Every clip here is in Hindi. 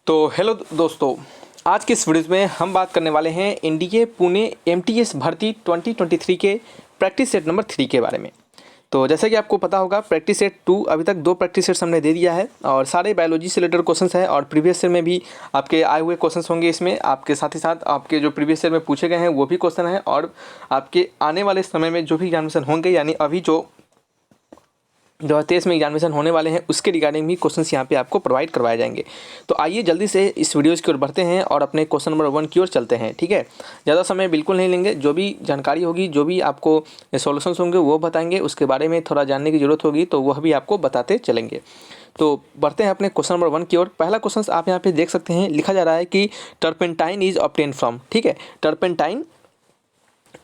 तो हेलो दोस्तों, आज के इस वीडियो में हम बात करने वाले हैं एनडीए पुणे एमटीएस भर्ती 2023 के प्रैक्टिस सेट नंबर 3 के बारे में। तो जैसा कि आपको पता होगा, प्रैक्टिस सेट 2 अभी तक 2 प्रैक्टिस सेट्स हमने दे दिया है और सारे बायोलॉजी से रिलेटेड क्वेश्चंस हैं और प्रीवियस ईयर में भी आपके आए हुए क्वेश्चंस होंगे इसमें। आपके साथ ही साथ आपके जो प्रीवियस ईयर में पूछे गए हैं वो भी क्वेश्चन हैं और आपके आने वाले समय में जो भी एग्जामिनेशन होंगे, यानी अभी जो 2023 में एग्जामिनेशन होने वाले हैं, उसके रिगार्डिंग भी क्वेश्चंस यहाँ पे आपको प्रोवाइड करवाए जाएंगे। तो आइए जल्दी से इस वीडियोज़ की ओर बढ़ते हैं और अपने क्वेश्चन नंबर 1 की ओर चलते हैं। ठीक है, ज़्यादा समय बिल्कुल नहीं लेंगे। जो भी जानकारी होगी, जो भी आपको सॉल्यूशंस होंगे वो बताएंगे, उसके बारे में थोड़ा जानने की ज़रूरत होगी तो वह भी आपको बताते चलेंगे। तो बढ़ते हैं अपने क्वेश्चन नंबर 1 की ओर। पहला क्वेश्चन आप यहाँ पे देख सकते हैं, लिखा जा रहा है कि टर्पेंटाइन इज ऑब्टेन फ्रॉम। ठीक है, टर्पेंटाइन,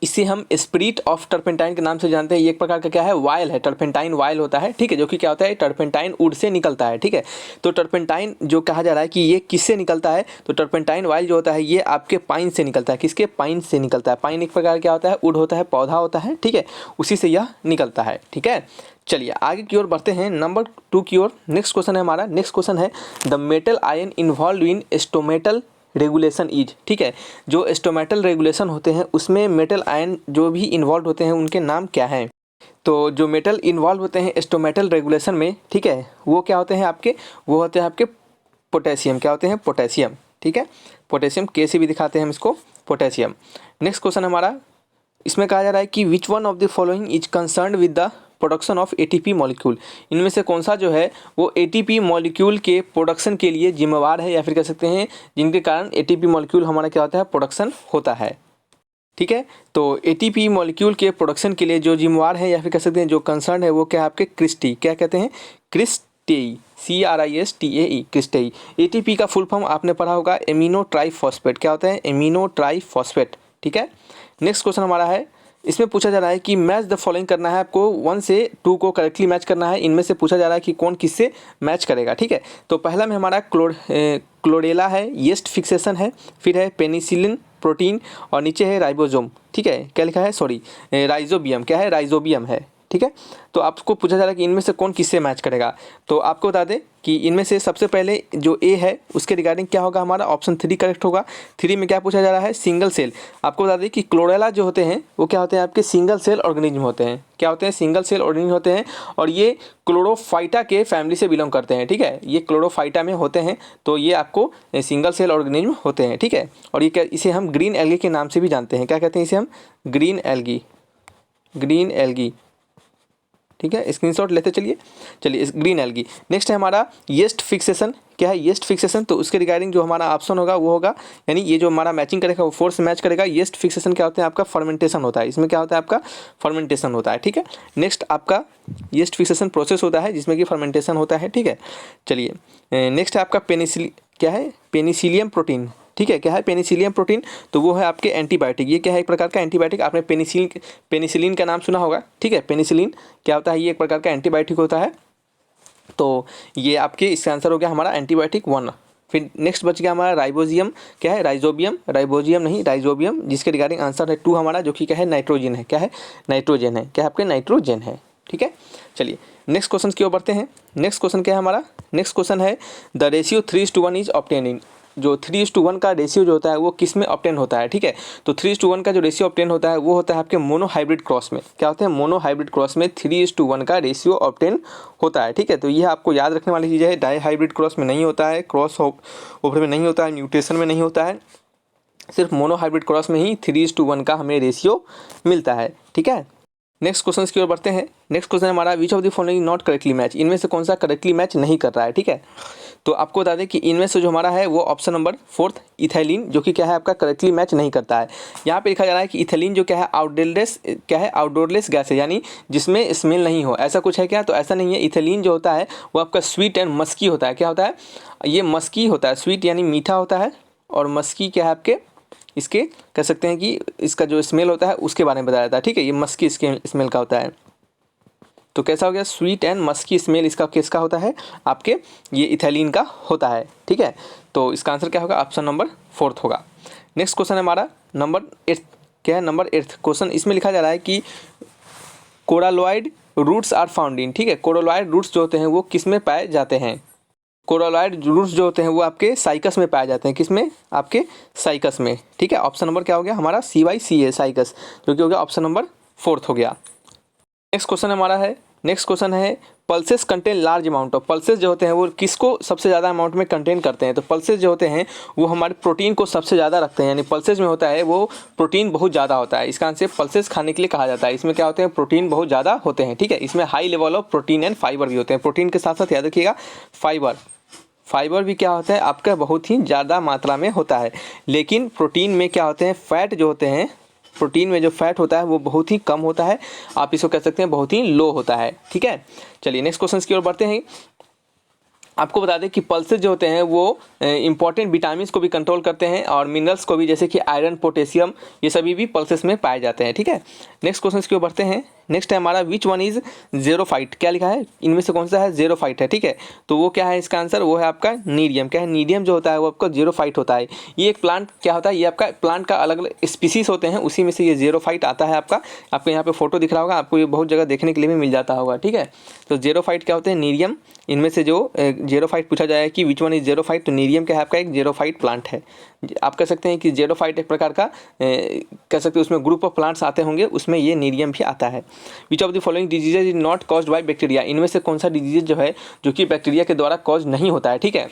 इसे हम स्पिरिट ऑफ टर्पेंटाइन के नाम से जानते हैं। ये एक प्रकार का क्या है, वायल है, टर्पेंटाइन वायल होता है। ठीक है, जो कि क्या होता है, टर्पेंटाइन वुड से निकलता है। ठीक है, तो टर्पेंटाइन जो कहा जा रहा है कि ये किससे निकलता है, तो टर्पेंटाइन वायल जो होता है ये आपके पाइन से निकलता है। किसके, पाइन से निकलता है। पाइन एक प्रकार क्या होता है, वुड होता है, पौधा होता है। ठीक है, उसी से यह निकलता है। ठीक है, चलिए आगे की ओर बढ़ते हैं, नंबर 2 की ओर। नेक्स्ट क्वेश्चन है हमारा, नेक्स्ट क्वेश्चन है the metal ion involve in stomatal regulation is. ठीक है, जो स्टोमेटल रेगुलेशन होते हैं उसमें मेटल आयन जो भी इन्वॉल्व होते हैं उनके नाम क्या हैं। तो जो मेटल इन्वॉल्व होते हैं स्टोमेटल रेगुलेशन में, ठीक है, वो क्या होते हैं आपके, वो होते हैं आपके पोटेशियम। क्या होते हैं, पोटेशियम। ठीक है, पोटेशियम के से भी दिखाते हैं हम इसको, पोटेशियम। नेक्स्ट क्वेश्चन हमारा, इसमें कहा जा रहा है कि which one of the following is concern with the production of ATP molecule. इनमें से कौन सा जो है वो एटीपी मॉलिक्यूल के प्रोडक्शन के लिए जिम्मेवार है, या फिर कह सकते हैं जिनके कारण एटीपी मॉलिक्यूल हमारा क्या होता है, प्रोडक्शन होता है। ठीक है, तो एटीपी मॉलिक्यूल के प्रोडक्शन के लिए जो जिम्मेवार है या फिर कह सकते हैं जो कंसर्न है वो क्या है आपके क्रिस्टी। क्या कहते हैं, क्रिस्टेई, CRISTAE, क्रिस्टेई। एटीपी का फुल फॉर्म आपने पढ़ा होगा, एमिनो ट्राइफॉस्फेट। क्या होता है, एमिनो ट्राइफॉस्फेट। ठीक है, नेक्स्ट क्वेश्चन हमारा है, इसमें पूछा जा रहा है कि मैच द फॉलोइंग करना है आपको, 1 से 2 को करेक्टली मैच करना है। इनमें से पूछा जा रहा है कि कौन किससे मैच करेगा। ठीक है, तो पहला में हमारा क्लोरेला है, येस्ट फिक्सेशन है, फिर है पेनिसिलिन प्रोटीन और नीचे है राइबोसोम। ठीक है, क्या लिखा है, सॉरी राइजोबियम। क्या है, राइजोबियम है। ठीक है, तो आपको पूछा जा रहा है कि इनमें से कौन किससे मैच करेगा। तो आपको बता दें कि इनमें से सबसे पहले जो ए है उसके रिगार्डिंग क्या होगा, हमारा ऑप्शन 3 करेक्ट होगा। 3 में क्या पूछा जा रहा है, सिंगल सेल। आपको बता दें कि क्लोरेला जो होते हैं वो क्या होते हैं आपके सिंगल सेल ऑर्गेनिज्म होते हैं। क्या होते हैं, सिंगल सेल ऑर्गेनिज्म होते हैं और ये क्लोरोफाइटा के फैमिली से बिलोंग करते हैं। ठीक है, ये क्लोरोफाइटा में होते हैं, तो ये आपको सिंगल सेल ऑर्गेनिज्म होते हैं। ठीक है, और ये इसे हम ग्रीन एल्गी के नाम से भी जानते हैं। क्या कहते हैं इसे हम, ग्रीन एल्गी, ग्रीन एल्गी। ठीक है, स्क्रीनशॉट लेते चलिए ग्रीन एल्गी। नेक्स्ट है हमारा येस्ट फिक्सेशन। क्या है, येस्ट फिक्सेशन, तो उसके रिगार्डिंग जो हमारा ऑप्शन होगा वो होगा, यानी ये जो हमारा मैचिंग करेगा वो 4 से मैच करेगा। येस्ट फिक्सेशन क्या होता है आपका, फर्मेंटेशन होता है। इसमें क्या होता है आपका, फर्मेंटेशन होता है। ठीक है, नेक्स्ट आपका येस्ट फिक्सेशन प्रोसेस होता है जिसमें कि फर्मेंटेशन होता है। ठीक है, चलिए नेक्स्ट है आपका पेनिसिलिन। क्या है, पेनिसिलियम प्रोटीन। ठीक है, क्या है, पेनिसिलियम प्रोटीन, तो वो है आपके एंटीबायोटिक। ये क्या है, एक प्रकार का एंटीबायोटिक। आपने पेनिसिलिन का नाम सुना होगा। ठीक है, पेनिसिलिन क्या होता है, ये एक प्रकार का एंटीबायोटिक होता है। तो ये आपके इसका आंसर हो गया हमारा एंटीबायोटिक 1। फिर नेक्स्ट बच गया हमारा राइबोजियम। क्या है, राइजोबियम, राइबोजियम नहीं, राइजोबियम, जिसके रिगार्डिंग आंसर है 2 हमारा, जो कि क्या है, नाइट्रोजन है। क्या है, नाइट्रोजन है। क्या है आपके, नाइट्रोजन है। ठीक है, चलिए नेक्स्ट क्वेश्चन की ओर बढ़ते हैं। नेक्स्ट क्वेश्चन क्या है हमारा, नेक्स्ट क्वेश्चन है द रेशियो 3:1 इज ऑब्टेनिंग। जो 3:1 का रेशियो जो होता है वो किस में ऑब्टेन होता है। ठीक है, तो 3:1 का जो रेशियो ऑब्टेन होता है वो होता है आपके मोनोहाइब्रिड क्रॉस में। क्या होते हैं, मोनोहाइब्रिड क्रॉस में 3:1 का रेशियो ऑब्टेन होता है। ठीक है, तो यह आपको याद रखने वाली चीज़ है। डाईहाइब्रिड क्रॉस में नहीं होता है, क्रॉस ओवर में नहीं होता है, म्यूटेशन में नहीं होता है, सिर्फ मोनोहाइब्रिड क्रॉस में ही 3:1 का हमें रेशियो मिलता है। ठीक है, नेक्स्ट क्वेश्चन की ओर बढ़ते हैं। नेक्स्ट क्वेश्चन हमारा, which of the following not correctly match. इनमें से कौन सा करेक्टली मैच नहीं कर रहा है। ठीक है, तो आपको बता दें कि इनमें से जो हमारा है वो ऑप्शन नंबर 4 इथाइलिन, जो कि क्या है आपका करेक्टली मैच नहीं करता है। यहाँ पे लिखा जा रहा है कि इथाइलिन जो क्या है, आउटडोरलेस, क्या है, आउटडोरलेस गैस है, यानी जिसमें स्मेल नहीं हो। ऐसा कुछ है क्या, तो ऐसा नहीं है। इथाइलिन जो होता है वो आपका स्वीट एंड मस्की होता है। क्या होता है, ये मस्की होता है, स्वीट यानी मीठा होता है, और मस्की क्या है आपके, इसके कह सकते हैं कि इसका जो स्मेल होता है उसके बारे में बताया जाता है। ठीक है, ये मस्की इसके स्मेल का होता है। तो कैसा हो गया, स्वीट एंड मस्की स्मेल इसका किसका होता है, आपके ये इथाइलिन का होता है। ठीक है, तो इसका आंसर क्या होगा, ऑप्शन नंबर 4 होगा। नेक्स्ट क्वेश्चन है हमारा नंबर 8। क्या है, नंबर 8 क्वेश्चन। इसमें लिखा जा रहा है कि कोरालॉइड रूट्स आर फाउंड इन। ठीक है, कोरालॉइड रूट्स जो होते हैं वो किस में पाए जाते हैं। कोरोलॉइड रूट्स जो होते हैं वो आपके साइकस में पाए जाते हैं। किसमें? आपके साइकस में। ठीक है, ऑप्शन नंबर क्या हो गया हमारा? CYCA साइकस, जो कि हो गया ऑप्शन नंबर 4 हो गया। नेक्स्ट क्वेश्चन हमारा है, नेक्स्ट क्वेश्चन है pulses contain large amount of. Pulses जो होते हैं वो किसको सबसे ज़्यादा अमाउंट में कंटेन करते हैं? तो पल्सेस जो होते हैं वो हमारे प्रोटीन को सबसे ज़्यादा रखते हैं, यानी पल्सेस में होता है वो प्रोटीन बहुत ज़्यादा होता है। इसका आंसर पल्सेस खाने के लिए कहा जाता है। इसमें क्या होते हैं? प्रोटीन बहुत ज़्यादा होते हैं। ठीक है, इसमें high level of protein and fibre भी होते हैं। प्रोटीन के साथ साथ याद रखिएगा फाइबर भी क्या होता है आपका? बहुत ही ज़्यादा मात्रा में होता है। लेकिन प्रोटीन में क्या होते हैं? फैट जो होते हैं, प्रोटीन में जो फैट होता है वो बहुत ही कम होता है, आप इसको कह सकते हैं बहुत ही लो होता है। ठीक है, चलिए नेक्स्ट क्वेश्चन की ओर बढ़ते हैं। आपको बता दें कि पल्सेस जो होते हैं वो इंपॉर्टेंट विटामिन्स को भी कंट्रोल करते हैं और मिनरल्स को भी, जैसे कि आयरन, पोटेशियम, ये सभी भी पल्सेस में पाए जाते हैं। ठीक है, नेक्स्ट क्वेश्चन की ओर बढ़ते हैं। नेक्स्ट है हमारा विच वन इज ज़ेरोफाइट। क्या लिखा है? इनमें से कौन सा है? ज़ेरोफाइट है। ठीक है, तो वो क्या है इसका आंसर? वो है आपका नीडियम। क्या है? नीडियम जो होता है वो आपका ज़ेरोफाइट होता है। ये एक प्लांट क्या होता है? ये आपका प्लांट का अलग अलग स्पीसीज होते हैं, उसी में से ये ज़ेरोफाइट आता है आपका। आपको यहाँ पे फोटो दिख रहा होगा, आपको ये बहुत जगह देखने के लिए भी मिल जाता होगा। ठीक है, तो ज़ेरोफाइट क्या होते हैं? नीडियम। इनमें से जो ज़ेरोफाइट पूछा जाए कि विच वन इज ज़ेरोफाइट, तो नीडियम क्या है आपका? एक ज़ेरोफाइट प्लांट है। आप कह सकते हैं कि ज़ेरोफाइट एक प्रकार का कह सकते हैं उसमें ग्रुप ऑफ प्लांट्स आते होंगे, उसमें ये नीडियम भी आता है। Which of the following diseases is not caused by bacteria. इनमें से कौन सा डिजीज जो है जो कि बैक्टीरिया के द्वारा कॉज नहीं होता है? ठीक है,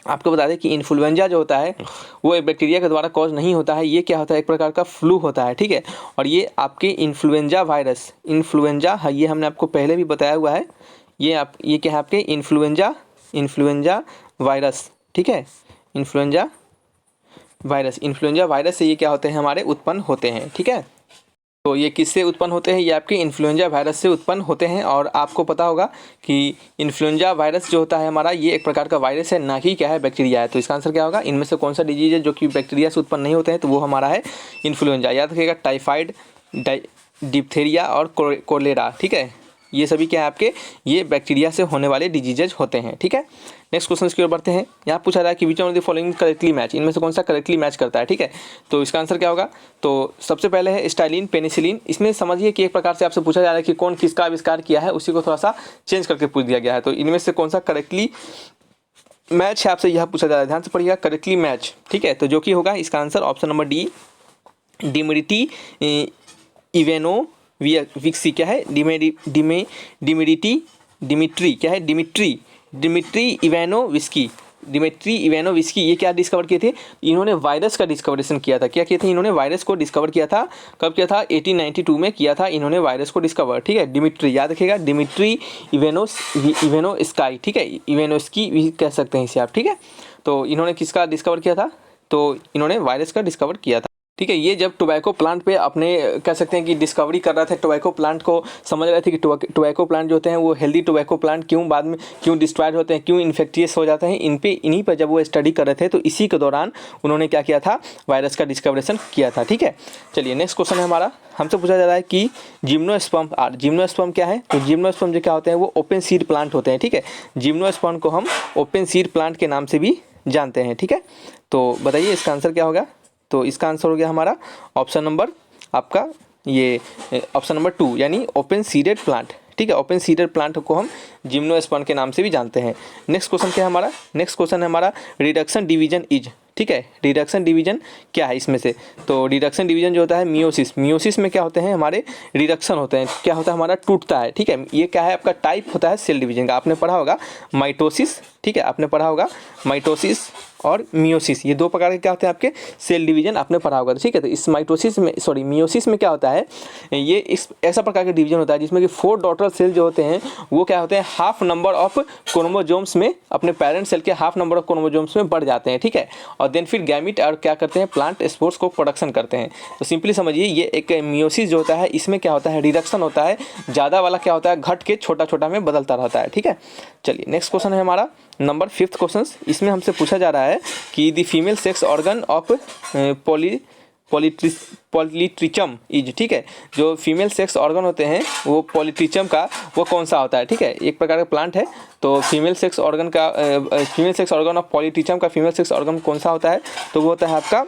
आपको बता दें कि इन्फ्लुएंजा जो होता है वो बैक्टीरिया के द्वारा कॉज नहीं होता है। ये क्या होता है? एक प्रकार का फ्लू होता है। ठीक है, और ये आपके इन्फ्लुएंजा वायरस, इन्फ्लुएंजा है, ये हमने आपको पहले भी बताया हुआ है। ये क्या है आपके? Influenza virus. ठीक है, इन्फ्लुएंजा वायरस से ये क्या होते हैं? हमारे उत्पन्न होते हैं। ठीक है, तो ये किससे उत्पन्न होते हैं? ये आपके इन्फ्लुएंजा वायरस से उत्पन्न होते हैं। और आपको पता होगा कि इन्फ्लुएंजा वायरस जो होता है हमारा, ये एक प्रकार का वायरस है, ना कि क्या है? बैक्टीरिया है। तो इसका आंसर क्या होगा? इनमें से कौन सा डिजीज है जो कि बैक्टीरिया से उत्पन्न नहीं होते हैं? तो वो हमारा है इन्फ्लुएंजा। याद रखिएगा, टाइफाइड, डिप्थेरिया और कोलेरा। ठीक है, ये सभी क्या है आपके? ये बैक्टीरिया से होने वाले डिजीजेज होते हैं। ठीक है, नेक्स्ट क्वेश्चन की ओर बढ़ते हैं। यहाँ पूछा रहा है कि which one of the following correctly match. इनमें से कौन सा करेक्टली मैच करता है? ठीक है, तो इसका आंसर क्या होगा? तो सबसे पहले है स्टाइलिन पेनिसिलिन। इसमें समझिए कि एक प्रकार से आपसे पूछा जा रहा है कि कौन किसका आविष्कार किया है, उसी को थोड़ा सा चेंज करके पूछ दिया गया है। तो इनमें से कौन सा करेक्टली मैच है, आपसे यह पूछा जा रहा है। ध्यान से पढ़िएगा, करेक्टली मैच। ठीक है, तो जो कि होगा इसका आंसर ऑप्शन नंबर डी, डिमिडिटी इवेनो विक्सी। क्या है? डिमिट्री इवानोविस्की। ये क्या डिस्कवर किए थे? इन्होंने वायरस का डिस्कवरेशन किया था। क्या किया था? इन्होंने वायरस को डिस्कवर किया था। कब किया था? 1892 में किया था इन्होंने वायरस को डिस्कवर। ठीक है, डिमिट्री, याद रखिएगा, डिमिट्री इवेनोस्काई। ठीक है, इवेनोस्की भी कह सकते हैं इसे आप। ठीक है, तो इन्होंने किसका डिस्कवर किया था? तो इन्होंने वायरस का डिस्कवर किया था। ठीक है, ये जब टोबैको प्लांट पे अपने कह सकते हैं कि डिस्कवरी कर रहा था, टोबैको प्लांट को समझ रहे थे कि टोबैको प्लांट जो होते हैं वो हेल्दी टोबैको प्लांट क्यों बाद में क्यों डिस्ट्रॉयड होते हैं, क्यों इन्फेक्टियस हो जाते हैं, इन्हीं पर जब वो स्टडी कर रहे थे तो इसी के दौरान उन्होंने क्या किया था? वायरस का डिस्कवरेशन किया था। ठीक है, चलिए नेक्स्ट क्वेश्चन है हमारा। हमसे पूछा जा रहा है कि जिम्नोस्पर्म क्या है? तो जिम्नोस्पर्म जो क्या होते हैं? वो ओपन सीड प्लांट होते हैं। ठीक है, जिम्नोस्पर्म को हम ओपन सीड प्लांट के नाम से भी जानते हैं। ठीक है, तो बताइए इसका आंसर क्या होगा? तो इसका आंसर हो गया हमारा ऑप्शन नंबर आपका ये ऑप्शन नंबर 2, यानी ओपन सीडेड प्लांट। ठीक है, ओपन सीडेड प्लांट को हम जिम्नोस्पर्म के नाम से भी जानते हैं। नेक्स्ट क्वेश्चन क्या है हमारा? नेक्स्ट क्वेश्चन है हमारा रिडक्शन डिवीजन इज। ठीक है, रिडक्शन डिवीजन क्या है इसमें से? तो रिडक्शन डिवीजन जो होता है मियोसिस में क्या होते हैं? हमारे रिडक्शन होते हैं। क्या होता है? हमारा टूटता है। ठीक है, ये क्या है आपका? टाइप होता है सेल डिवीजन का। आपने पढ़ा होगा माइटोसिस। ठीक है, आपने पढ़ा होगा माइटोसिस और मियोसिस, ये दो प्रकार के क्या होते हैं आपके? सेल डिवीजन आपने पढ़ा होगा। ठीक है, तो इस मियोसिस में क्या होता है? ये इस ऐसा प्रकार का डिवीजन होता है जिसमें कि 4 डॉटर सेल जो होते हैं वो क्या होते हैं? हाफ नंबर ऑफ क्रोमोजोम्स में, अपने पेरेंट सेल के हाफ नंबर ऑफ क्रोमोजोम्स में बढ़ जाते हैं। ठीक है, और देन फिर गैमिट और क्या करते हैं? प्लांट स्पोर्स को प्रोडक्शन करते हैं। तो सिंपली समझिए, ये एक मियोसिस जो होता है इसमें क्या होता है? रिडक्शन होता है। ज़्यादा वाला क्या होता है? घट के छोटा छोटा में बदलता रहता है। ठीक है, चलिए नेक्स्ट क्वेश्चन है हमारा नंबर 5th क्वेश्चन। इसमें हमसे पूछा जा रहा है कि the female sex organ of polytrichum is. ठीक है, जो फीमेल सेक्स ऑर्गन होते हैं वो पॉलीट्रिचम का वो कौन सा होता है? ठीक है, एक प्रकार का प्लांट है। तो फीमेल सेक्स ऑर्गन ऑफ पॉलीट्रिचम का फीमेल सेक्स ऑर्गन कौन सा होता है? तो वो होता है आपका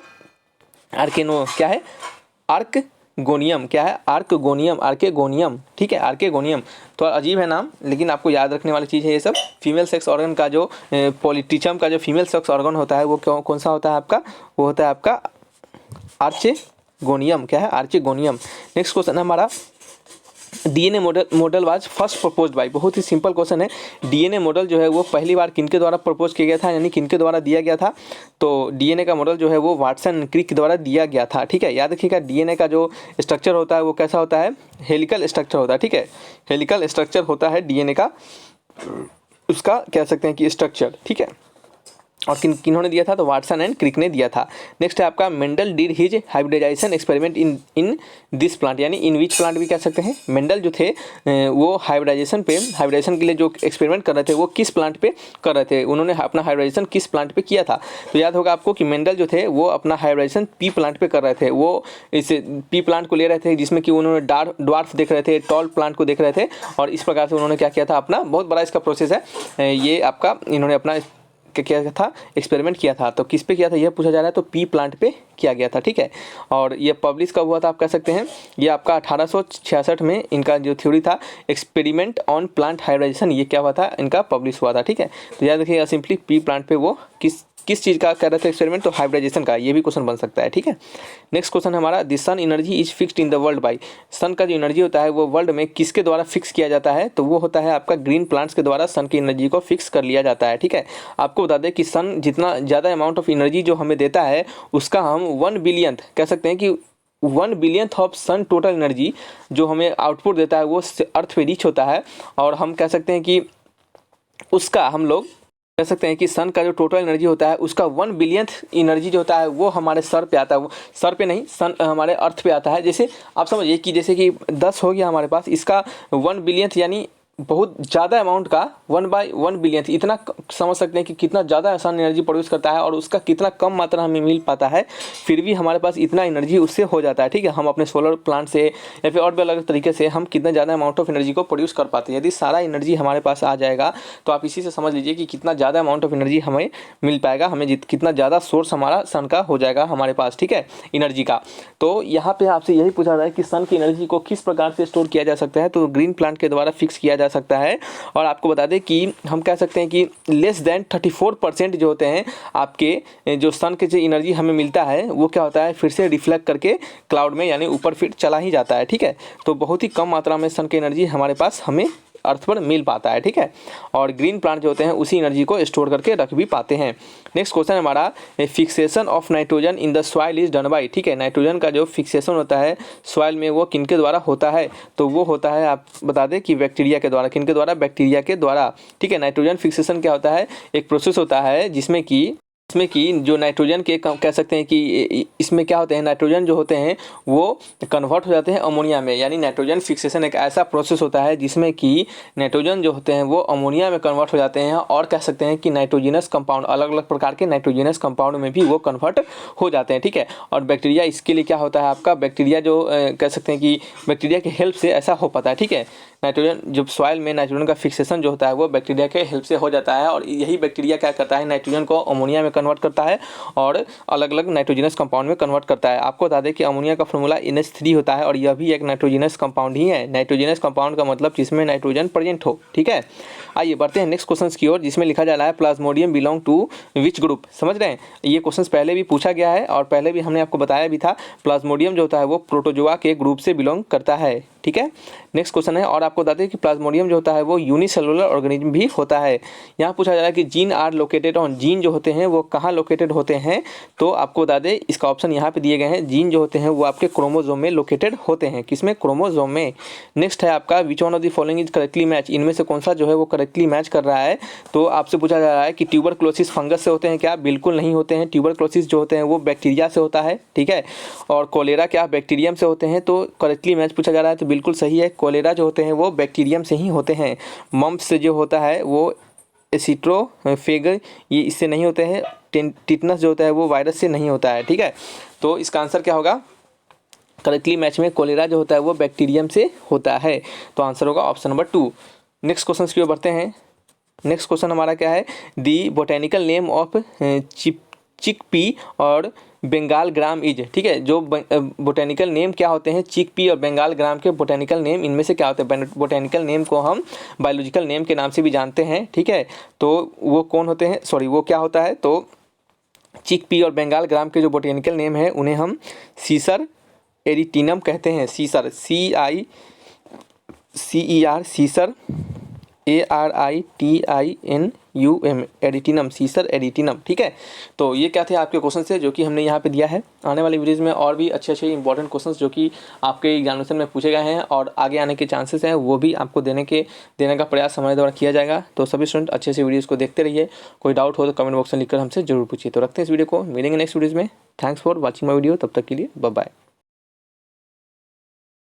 आर्केनो। क्या है? आर्केगोनियम, क्या है आर्केगोनियम, आर्केगोनियम, ठीक है आर्केगोनियम। तो अजीब है नाम, लेकिन आपको याद रखने वाली चीज़ है ये सब। फीमेल सेक्स ऑर्गन का जो पॉलिटिचम का जो फीमेल सेक्स ऑर्गन होता है वो कौन सा होता है आपका, वो होता है आपका आर्चेगोनियम, क्या है आर्चेगोनियम। नेक्स्ट क्वेश्चन हमारा, DNA model was first proposed by, बहुत ही सिंपल क्वेश्चन है। डीएनए मॉडल जो है वो पहली बार किनके द्वारा प्रपोज किया गया था, यानी किनके द्वारा दिया गया था। तो डीएनए का मॉडल जो है वो वाटसन क्रिक द्वारा दिया गया था, ठीक है। याद रखिएगा डीएनए का जो स्ट्रक्चर होता है वो कैसा होता है, हेलिकल स्ट्रक्चर होता है, ठीक है। हेलिकल स्ट्रक्चर होता है डीएनए का, उसका कह सकते हैं कि स्ट्रक्चर, ठीक है। और किन्होंने दिया था, तो वाटसन एंड क्रिक ने दिया था। नेक्स्ट है आपका, Mendel did his hybridization experiment in this plant, यानी इन विच प्लांट भी कह सकते हैं। मेंडल जो थे वो हाइब्रिडाइजेशन के लिए जो एक्सपेरिमेंट कर रहे थे वो किस प्लांट पे कर रहे थे, उन्होंने अपना हाइब्रिडाइजेशन किस प्लांट पे किया था। तो याद होगा आपको कि मेंडल जो थे वो अपना हाइब्रिडाइजेशन पी प्लांट पे कर रहे थे। वो इस पी प्लांट को ले रहे थे जिसमें कि उन्होंने ड्वार्फ देख रहे थे, टॉल प्लांट को देख रहे थे, और इस प्रकार से उन्होंने क्या किया था, अपना बहुत बड़ा इसका प्रोसेस है ये आपका, इन्होंने अपना क्या था, एक्सपेरिमेंट किया था। तो किस पे किया था यह पूछा जा रहा है, तो पी प्लांट पे किया गया था, ठीक है। और ये पब्लिश कब हुआ था आप कह सकते हैं, ये आपका 1866 में इनका जो थ्योरी था एक्सपेरिमेंट ऑन प्लांट हाइब्रिडाइजेशन, ये क्या हुआ था, इनका पब्लिश हुआ था, ठीक है। तो याद रखिएगा सिंपली पी प्लांट पे वो किस चीज़ का कर रहे थे एक्सपेरिमेंट, तो हाइब्रिडाइजेशन का, ये भी क्वेश्चन बन सकता है, ठीक है। नेक्स्ट क्वेश्चन हमारा, the sun energy is fixed in the world by, sun का जो एनर्जी होता है वो वर्ल्ड में किसके द्वारा फिक्स किया जाता है, तो वो होता है आपका ग्रीन प्लांट्स के द्वारा सन की एनर्जी को फिक्स कर लिया जाता है, ठीक है। आपको बता दें कि सन जितना ज़्यादा अमाउंट ऑफ एनर्जी जो हमें देता है उसका हम 1 बिलियंथ कह सकते हैं कि 1 billionth of sun total energy जो हमें आउटपुट देता है वो अर्थ पे रीच होता है, और हम कह सकते हैं कि उसका हम लोग कह सकते हैं कि सन का जो टोटल एनर्जी होता है उसका 1 बिलियंथ एनर्जी जो होता है वो हमारे सर पे आता है, वो सर पे नहीं, सन हमारे अर्थ पे आता है। जैसे आप समझिए कि जैसे कि 10 हो गया हमारे पास, इसका 1 बिलियंथ यानी बहुत ज़्यादा अमाउंट का 1/1 बिलियंथ, इतना समझ सकते हैं कि कितना ज़्यादा सन एनर्जी प्रोड्यूस करता है और उसका कितना कम मात्रा हमें मिल पाता है, फिर भी हमारे पास इतना एनर्जी उससे हो जाता है, ठीक है। हम अपने सोलर प्लांट से या फिर और भी अलग तरीके से हम कितना ज़्यादा अमाउंट ऑफ एनर्जी को प्रोड्यूस कर पाते हैं। यदि सारा एनर्जी हमारे पास आ जाएगा तो आप इसी से समझ लीजिए कि कितना ज़्यादा अमाउंट ऑफ एनर्जी हमें मिल पाएगा, हमें कितना ज़्यादा सोर्स हमारा सन का हो जाएगा हमारे पास, ठीक है, एनर्जी का। तो यहाँ पे आपसे यही पूछा जाए कि सन की एनर्जी को किस प्रकार से स्टोर किया जा सकता है, तो ग्रीन प्लांट के द्वारा फिक्स किया जा सकता है। और आपको बता दें कि हम कह सकते हैं कि लेस देन 34% जो होते हैं आपके जो सन के जो एनर्जी हमें मिलता है वो क्या होता है, फिर से रिफ्लेक्ट करके क्लाउड में यानी ऊपर फिर चला ही जाता है, ठीक है। तो बहुत ही कम मात्रा में सन की एनर्जी हमारे पास हमें अर्थ पर मिल पाता है, ठीक है। और ग्रीन प्लांट जो होते हैं उसी एनर्जी को स्टोर करके रख भी पाते हैं। नेक्स्ट क्वेश्चन हमारा, fixation of nitrogen in the soil is done by, ठीक है। नाइट्रोजन का जो फिक्सेशन होता है सॉइल में वो किनके द्वारा होता है, तो वो होता है आप बता दें कि बैक्टीरिया के द्वारा, किनके द्वारा, बैक्टीरिया के द्वारा, ठीक है। नाइट्रोजन फिक्सेशन क्या होता है, एक प्रोसेस होता है जिसमें कि जो नाइट्रोजन के कह सकते हैं कि इसमें क्या होते हैं, नाइट्रोजन जो होते हैं वो कन्वर्ट हो जाते हैं अमोनिया में, यानी नाइट्रोजन फिक्सेशन एक ऐसा प्रोसेस होता है जिसमें कि नाइट्रोजन जो होते हैं वो अमोनिया में कन्वर्ट हो जाते हैं, और कह सकते हैं कि नाइट्रोजनस कंपाउंड, अलग अलग प्रकार के नाइट्रोजनस कंपाउंड में भी वो कन्वर्ट हो जाते हैं, ठीक है। और बैक्टीरिया इसके लिए क्या होता है आपका, बैक्टीरिया जो कह सकते हैं कि बैक्टीरिया की हेल्प से ऐसा हो पाता है, ठीक है। नाइट्रोजन जब सॉइल में नाइट्रोजन का फिक्सेशन जो होता है वो बैक्टीरिया के हेल्प से हो जाता है, और यही बैक्टीरिया क्या करता है, नाइट्रोजन को अमोनिया में कन्वर्ट करता है और अलग अलग नाइट्रोजनस कंपाउंड में कन्वर्ट करता है। आपको बता दें कि अमोनिया का फॉर्मूला NH3 होता है, और यह भी एक नाइट्रोजनस कंपाउंड ही है। नाइट्रोजनस कंपाउंड का मतलब जिसमें नाइट्रोजन प्रेजेंट हो, ठीक है। आइए बढ़ते हैं नेक्स्ट क्वेश्चन की ओर, जिसमें लिखा जा रहा है plasmodium belong to which group, समझ रहे हैं। ये क्वेश्चन पहले भी पूछा गया है और पहले भी हमने आपको बताया भी था, प्लाज्मोडियम जो होता है वो प्रोटोजोआ के ग्रुप से बिलोंग करता है, ठीक है। नेक्स्ट क्वेश्चन है, और आपको बता दें कि प्लाज्मोडियम जो होता है वो यूनिसेलुलर ऑर्गेनिज्म भी होता है। यहाँ पूछा जा रहा है कि gene are located on, gene जो होते हैं वो कहाँ लोकेटेड होते हैं, तो आपको बता दें इसका ऑप्शन यहाँ पे दिए गए हैं। जीन जो होते हैं वो आपके क्रोमोसोम में लोकेटेड होते हैं, किसमें, क्रोमोसोम में। नेक्स्ट है आपका, which one of the following is correctly match, इनमें से कौन सा जो है वो करेक्टली मैच कर रहा है। तो आपसे पूछा जा रहा है कि ट्यूबरक्लोसिस फंगस से होते हैं क्या, बिल्कुल नहीं होते हैं। ट्यूबरक्लोसिस जो होते हैं वो बैक्टीरिया से होता है, ठीक है। और कोलेरा क्या बैक्टीरियम से होते हैं, तो करेक्टली मैच पूछा जा रहा है, तो बिल्कुल सही है। कोलेरा जो होते हैं वो बैक्टीरियम से ही होते हैं। मम्प्स से जो होता है वो एसिट्रोफेगर, ये इससे नहीं होते हैं। टिटनस जो होता है वो वायरस से नहीं होता है, ठीक है। तो इसका आंसर क्या होगा, करेक्टली मैच में कोलेरा जो होता है वो बैक्टीरियम से होता है, तो आंसर होगा ऑप्शन नंबर 2। नेक्स्ट क्वेश्चन की ओर बढ़ते हैं। नेक्स्ट क्वेश्चन हमारा क्या है, दी बोटेनिकल नेम ऑफ चिकपी और बंगाल ग्राम इज, ठीक है। जो बोटेनिकल नेम क्या होते हैं, चिकपी और बंगाल ग्राम के बोटेनिकल नेम इनमें से क्या होते हैं। बोटेनिकल नेम को हम बायोलॉजिकल नेम के नाम से भी जानते हैं, ठीक है। तो वो कौन होते हैं, सॉरी वो क्या होता है, तो चिकपी और बंगाल ग्राम के जो बोटेनिकल नेम है उन्हें हम सीसर एरिटिनम कहते हैं। सीसर, CICER, सीसर, ARITINUM, एडिटिनम, सीसर एडिटिनम, ठीक है। तो ये क्या थे आपके क्वेश्चन से जो कि हमने यहाँ पे दिया है। आने वाली वीडियोज़ में और भी अच्छे अच्छे इंपॉर्टेंट क्वेश्चंस जो कि आपके एग्जामिनेशन में पूछे गए हैं और आगे आने के चांसेस हैं वो भी आपको देने का प्रयास हमारे द्वारा किया जाएगा। तो सभी स्टूडेंट अच्छे से वीडियोज़ को देखते रहिए। कोई डाउट हो तो कमेंट बॉक्स में लिखकर हमसे जरूर पूछिए। तो रखते हैं इस वीडियो को, मिलेंगे नेक्स्ट वीडियोज़ में। Thanks for watching my video. तब तक के लिए बाय बाय।